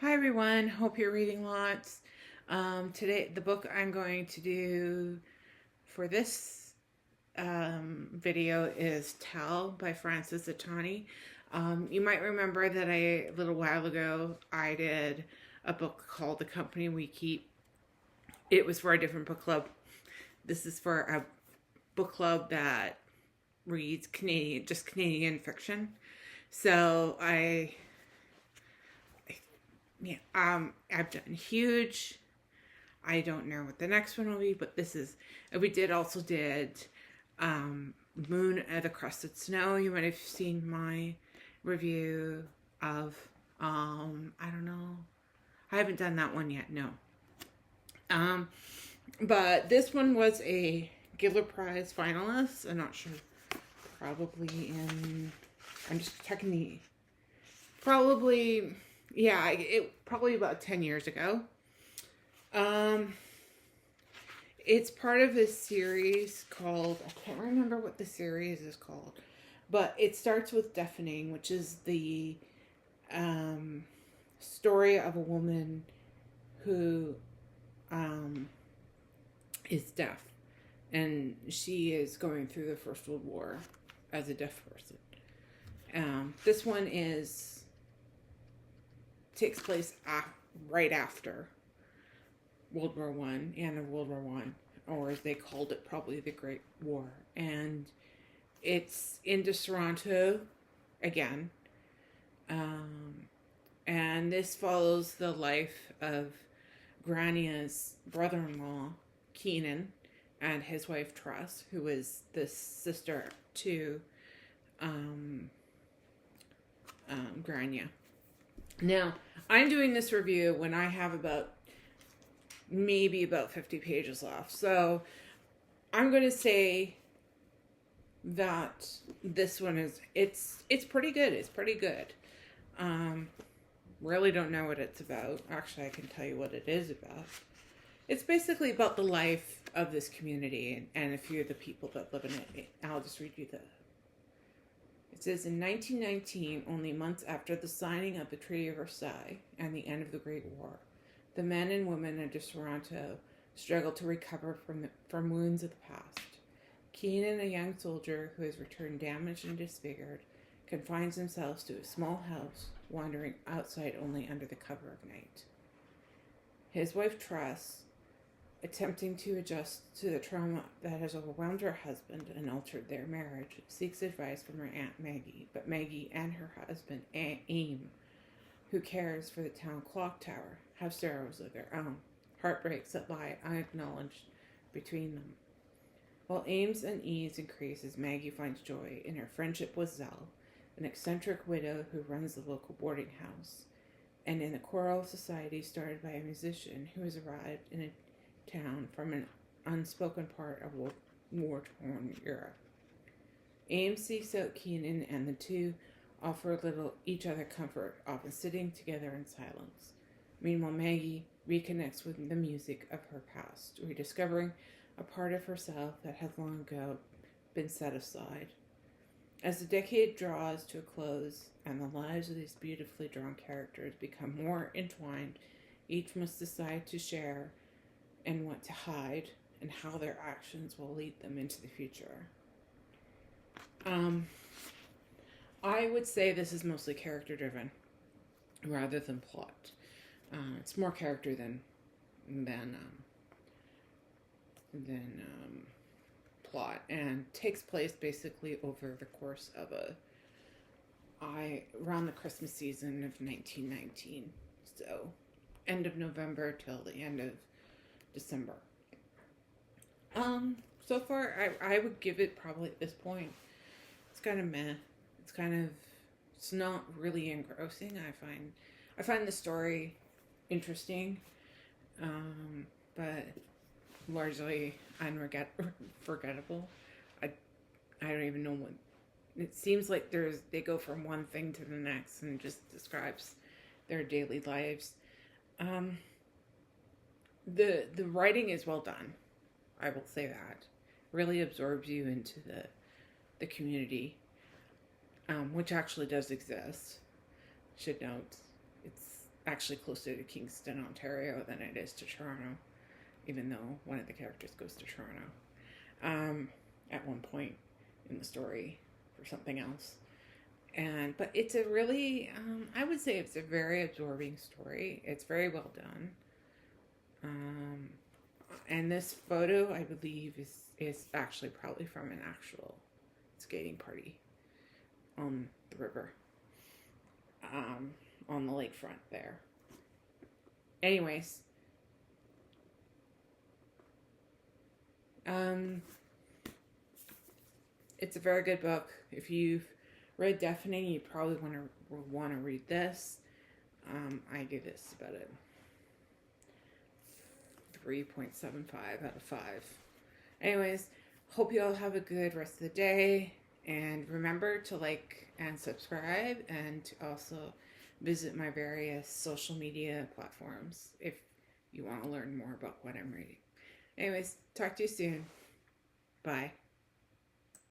Hi everyone, hope you're reading lots. Today, the book I'm going to do for this video is Tell by Frances Itani. You might remember that a little while ago I did a book called The Company We Keep. It was for a different book club. This is for a book club that reads just Canadian fiction. So I've done Huge. I don't know what the next one will be, but we also did Moon of the Crusted Snow. You might have seen my review of, I don't know. I haven't done that one yet, no. But this one was a Giller Prize finalist. I'm not sure. Probably I'm just checking probably about 10 years ago. It's part of a series called, I can't remember what the series is called, but it starts with Deafening, which is the story of a woman who is deaf, and she is going through the First World War as a deaf person. This one takes place right after World War One, and of World War One, or as they called it, probably the Great War. And it's into Toronto again. And this follows the life of Grania's brother-in-law, Keenan, and his wife, Tress, who is the sister to Grania. Now, I'm doing this review when I have maybe about 50 pages left. So I'm going to say that this one it's pretty good. It's pretty good. Really don't know what it's about. Actually, I can tell you what it is about. It's basically about the life of this community and a few of the people that live in it. I'll just read you It says, in 1919, only months after the signing of the Treaty of Versailles and the end of the Great War, the men and women of Toronto struggled to recover from wounds of the past. Keenan, a young soldier who has returned damaged and disfigured, confines himself to a small house, wandering outside only under the cover of night. His wife, Tress, attempting to adjust to the trauma that has overwhelmed her husband and altered their marriage, seeks advice from her Aunt Maggie, but Maggie and her husband, Aunt Aim, who cares for the town clock tower, have sorrows of their own, heartbreaks that lie unacknowledged between them. While Aim's unease increases, Maggie finds joy in her friendship with Zell, an eccentric widow who runs the local boarding house, and in the choral society started by a musician who has arrived in a town from an unspoken part of war-torn Europe. Ames seeks out Keenan, and the two offer each other comfort, often sitting together in silence. Meanwhile, Maggie reconnects with the music of her past, rediscovering a part of herself that had long ago been set aside. As the decade draws to a close and the lives of these beautifully drawn characters become more entwined, each must decide to share and what to hide, and how their actions will lead them into the future. I would say this is mostly character driven rather than plot. It's more character than plot, and takes place basically over the course of around the Christmas season of 1919. So end of November till the end of December. So far, I would give it probably at this point, it's kind of meh. It's not really engrossing. I find the story interesting, but largely forgettable. I don't even know what. It seems like they go from one thing to the next and just describes their daily lives. The writing is well done. I will say that. Really absorbs you into the community. which actually does exist. Should note, it's actually closer to Kingston, Ontario than it is to Toronto, even though one of the characters goes to Toronto at one point in the story for something else. But it's a really, I would say it's a very absorbing story. It's very well done. And this photo, I believe, is actually probably from an actual skating party on the river, on the lakefront there. Anyways, it's a very good book. If you've read Deafening, you probably want to read this. I give this about a 3.75 out of 5. Anyways, hope you all have a good rest of the day. And remember to like and subscribe, and to also visit my various social media platforms if you want to learn more about what I'm reading. Anyways, talk to you soon. Bye.